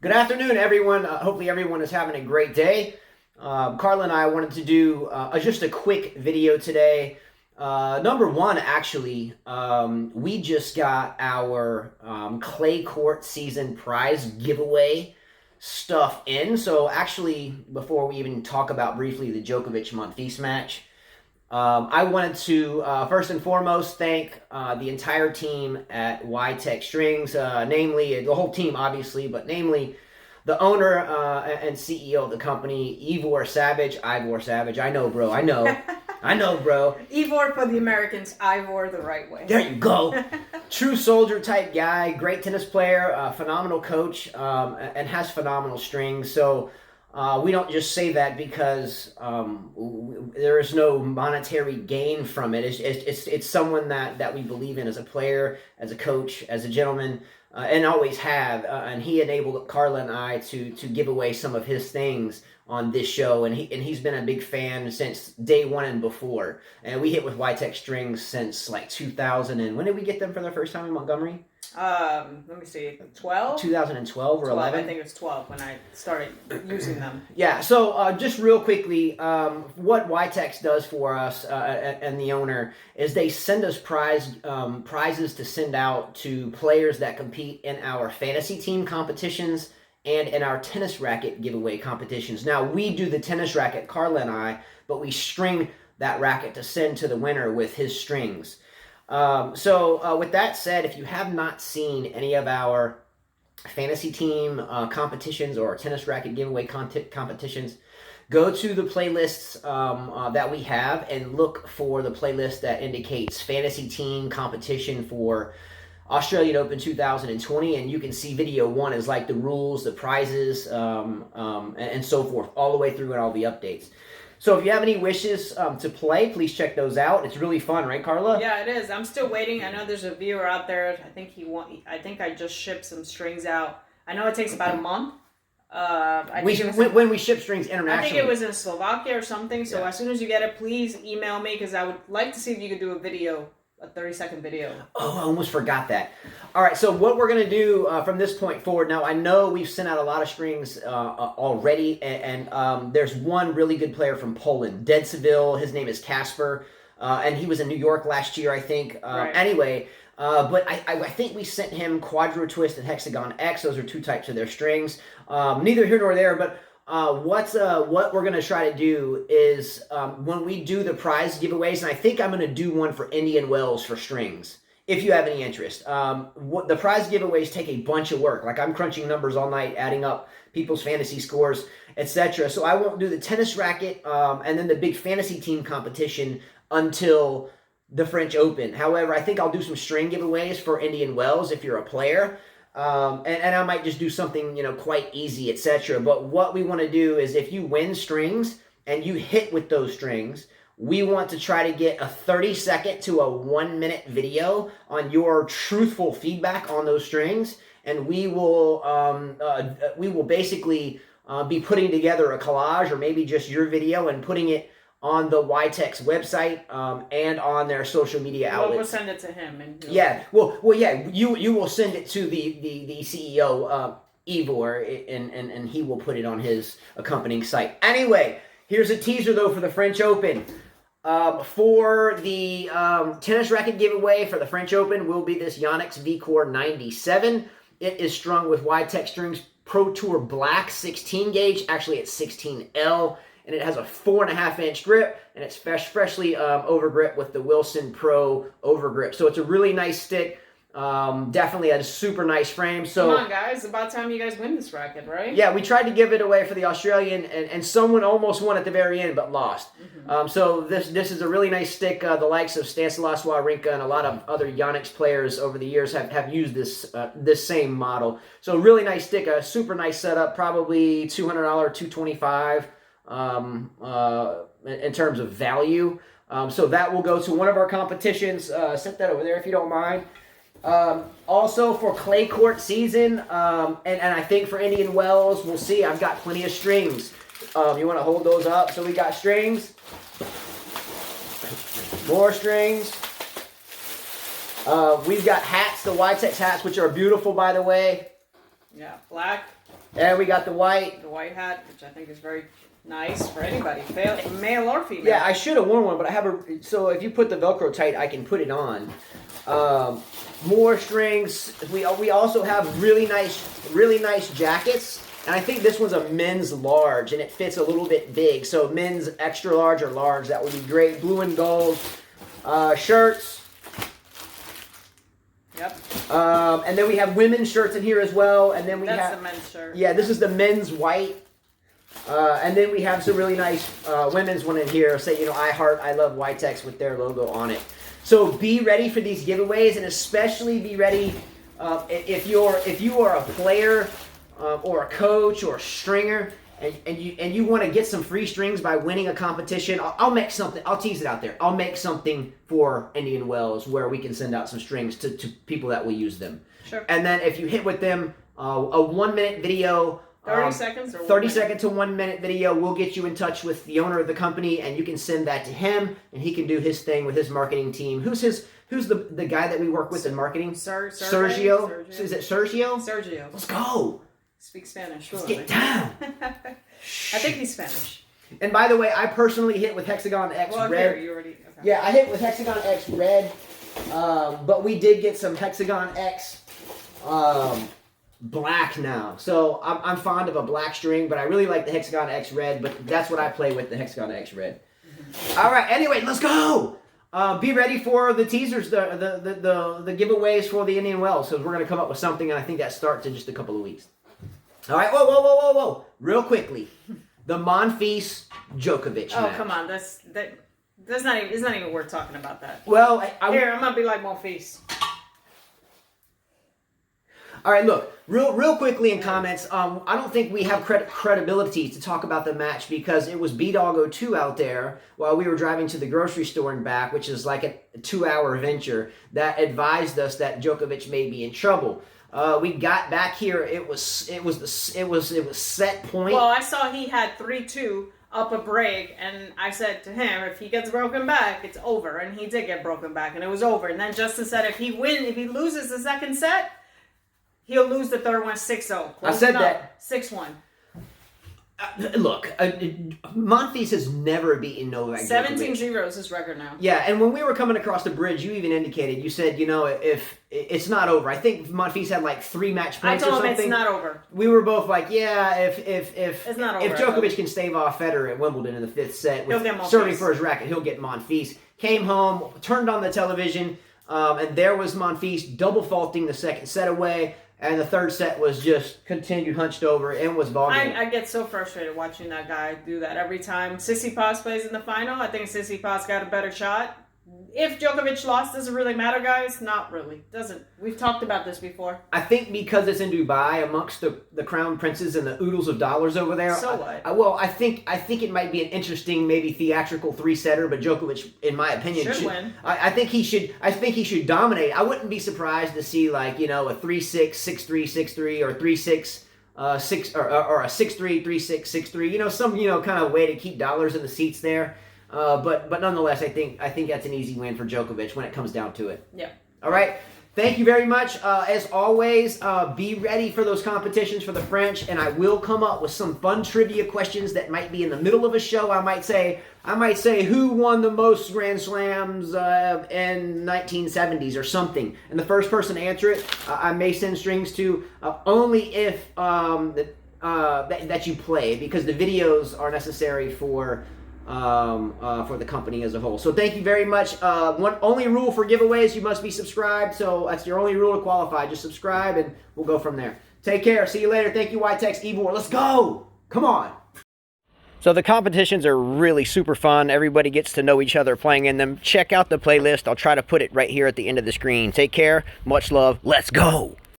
Good afternoon, everyone. Hopefully everyone is having a great day. Carla and I wanted to do just a quick video today. Number one, actually, we just got our clay court season prize giveaway stuff in. So actually, before we even talk about briefly the Djokovic Monfils match, I wanted to first and foremost thank the entire team at YTEX Strings, namely the whole team, obviously, but namely the owner and CEO of the company, Ivor Savage. I know, bro. I know, bro. Ivor for the Americans, Ivor the right way. There you go. True soldier type guy, great tennis player, phenomenal coach, and has phenomenal strings. So we don't just say that because there is no monetary gain from it. It's someone that we believe in as a player, as a coach, as a gentleman, and always have. And he enabled Carla and I to give away some of his things on this show, and he's been a big fan since day one and before. And we hit with YTEX Strings since like 2000. And when did we get them for the first time in Montgomery? Let me see, 12? 2012 or 11? I think it's 12 when I started using them. Yeah, so just real quickly, what YTEX does for us and the owner is they send us prizes to send out to players that compete in our fantasy team competitions and in our tennis racket giveaway competitions. Now, we do the tennis racket, Carla and I, but we string that racket to send to the winner with his strings. So with that said, if you have not seen any of our fantasy team competitions or tennis racket giveaway competitions, go to the playlists that we have and look for the playlist that indicates fantasy team competition for Australian Open 2020, and you can see video one is like the rules, the prizes, and so forth, all the way through and all the updates. So if you have any wishes to play, please check those out. It's really fun, right, Carla? Yeah, it is. I'm still waiting. I know there's a viewer out there. I think I just shipped some strings out. I know it takes about a month. When we ship strings internationally. I think it was in Slovakia or something. So as soon as you get it, please email me because I would like to see if you could do a video. A 30-second video. Oh, I almost forgot that. All right, so what we're going to do from this point forward, now I know we've sent out a lot of strings already, and there's one really good player from Poland, Dedseville. His name is Casper, and he was in New York last year, I think. Right. Anyway, but I think we sent him Quadro Twist and Hexagon X. Those are two types of their strings. Neither here nor there, but what we're going to try to do is when we do the prize giveaways, and I think I'm going to do one for Indian Wells for strings, if you have any interest. The prize giveaways take a bunch of work. Like, I'm crunching numbers all night, adding up people's fantasy scores, etc. So I won't do the tennis racket and then the big fantasy team competition until the French Open. However, I think I'll do some string giveaways for Indian Wells if you're a player. And I might just do something, quite easy, etc. But what we want to do is if you win strings and you hit with those strings, we want to try to get a 30-second to a 1-minute video on your truthful feedback on those strings. And we will basically be putting together a collage or maybe just your video and putting it on the YTEX website and on their social media outlets. We'll send it to him. Yeah. Well, yeah. You will send it to the CEO, Ivor, and he will put it on his accompanying site. Anyway, here's a teaser though for the French Open. For the tennis racket giveaway for the French Open will be this YTEX V-Core 97. It is strung with YTEX Strings Pro Tour Black 16 gauge. Actually, it's 16L. And it has a 4.5-inch grip, and it's freshly overgrip with the Wilson Pro overgrip. So it's a really nice stick. Definitely a super nice frame. So come on, guys! It's about time you guys win this racket, right? Yeah, we tried to give it away for the Australian, and someone almost won at the very end, but lost. Mm-hmm. So this is a really nice stick. The likes of Stanislav Wawrinka and a lot of other YTEX players over the years have used this same model. So really nice stick, a super nice setup, probably $200, $225. In terms of value. So that will go to one of our competitions. Set that over there if you don't mind. Also for clay court season, and I think for Indian Wells, we'll see. I've got plenty of strings. You want to hold those up? So we got strings. More strings. We've got hats, the YTEX hats, which are beautiful, by the way. Yeah, black. And we got the white. The white hat, which I think is very nice for anybody, male or female. Yeah, I should have worn one, but I have a. So if you put the Velcro tight, I can put it on. More strings. We also have really nice jackets. And I think this one's a men's large, and it fits a little bit big. So men's extra large or large, that would be great. Blue and gold shirts. Yep. And then we have women's shirts in here as well. And then That's the men's shirt. Yeah, this is the men's white. And then we have some really nice women's one in here. Say, you know, I love YTEX with their logo on it. So be ready for these giveaways, and especially be ready if you are a player or a coach or a stringer, and you want to get some free strings by winning a competition. I'll make something. I'll tease it out there. I'll make something for Indian Wells where we can send out some strings to people that will use them. Sure. And then if you hit with them a 1 minute video. 30 seconds or 30 second to 1 minute video. We'll get you in touch with the owner of the company, and you can send that to him, and he can do his thing with his marketing team. Who's the guy that we work with in marketing? Sergio. Is it Sergio? Sergio. Let's go. Speak Spanish. Let's get down. I think he's Spanish. And by the way, I personally hit with Hexagon X Red. Here, you already. Okay. Yeah, I hit with Hexagon X Red, but we did get some Hexagon X. Black now. So I'm fond of a black string, but I really like the Hexagon X Red, but that's what I play with, the Hexagon X Red. All right, anyway, let's go. Be ready for the teasers, the giveaways for the Indian Wells. So we're going to come up with something, and I think that starts in just a couple of weeks. All right, whoa. Real quickly, the Monfils Djokovic Oh, match. come on. That's not even, it's not even worth talking about that. Well, Here, I'm going to be like Monfils. All right, look, real quickly in comments, I don't think we have credibility to talk about the match because it was B-Dog02 out there while we were driving to the grocery store and back, which is like a 2-hour venture, that advised us that Djokovic may be in trouble. We got back here, it was set point. Well, I saw he had 3-2 up a break, and I said to him, if he gets broken back, it's over. And he did get broken back, and it was over. And then Justin said if he loses the second set, he'll lose the third one 6-0. I said that. 6-1. Look, Monfils has never beaten Novak Djokovic. 17-0 is his record now. Yeah, and when we were coming across the bridge, you even indicated, you said, you know, if it's not over. I think Monfils had like 3 match points or something. I told him it's not over. We were both like, yeah, if it's not over, if Djokovic can stave off Federer at Wimbledon in the 5th set with serving for his racket, he'll get Monfils. Came home, turned on the television, and there was Monfils double faulting the second set away. And the third set was just continued hunched over and was ball game. I get so frustrated watching that guy do that every time. Tsitsipas plays in the final. I think Tsitsipas got a better shot. If Djokovic lost, does it really matter, guys? Not really. Doesn't. We've talked about this before. I think because it's in Dubai amongst the crown princes and the oodles of dollars over there. So what? I think it might be an interesting, maybe theatrical 3-setter, but Djokovic, in my opinion, should win. I think he should dominate. I wouldn't be surprised to see like, you know, a 3-6, 6-3, 6-3, or 3-6, 6 or a 6-3, 3-6, 6-3. You know, some kind of way to keep dollars in the seats there. But nonetheless, I think that's an easy win for Djokovic when it comes down to it. Yeah. All right. Thank you very much. As always, be ready for those competitions for the French, and I will come up with some fun trivia questions that might be in the middle of a show. I might say who won the most Grand Slams in 1970s or something, and the first person to answer it, I may send strings to only if that you play, because the videos are necessary for the company as a whole. So thank you very much. Only rule for giveaways, you must be subscribed. So that's your only rule to qualify. Just subscribe and we'll go from there. Take care. See you later. Thank you, YTEX Evor. Let's go. Come on. So the competitions are really super fun. Everybody gets to know each other playing in them. Check out the playlist. I'll try to put it right here at the end of the screen. Take care. Much love. Let's go.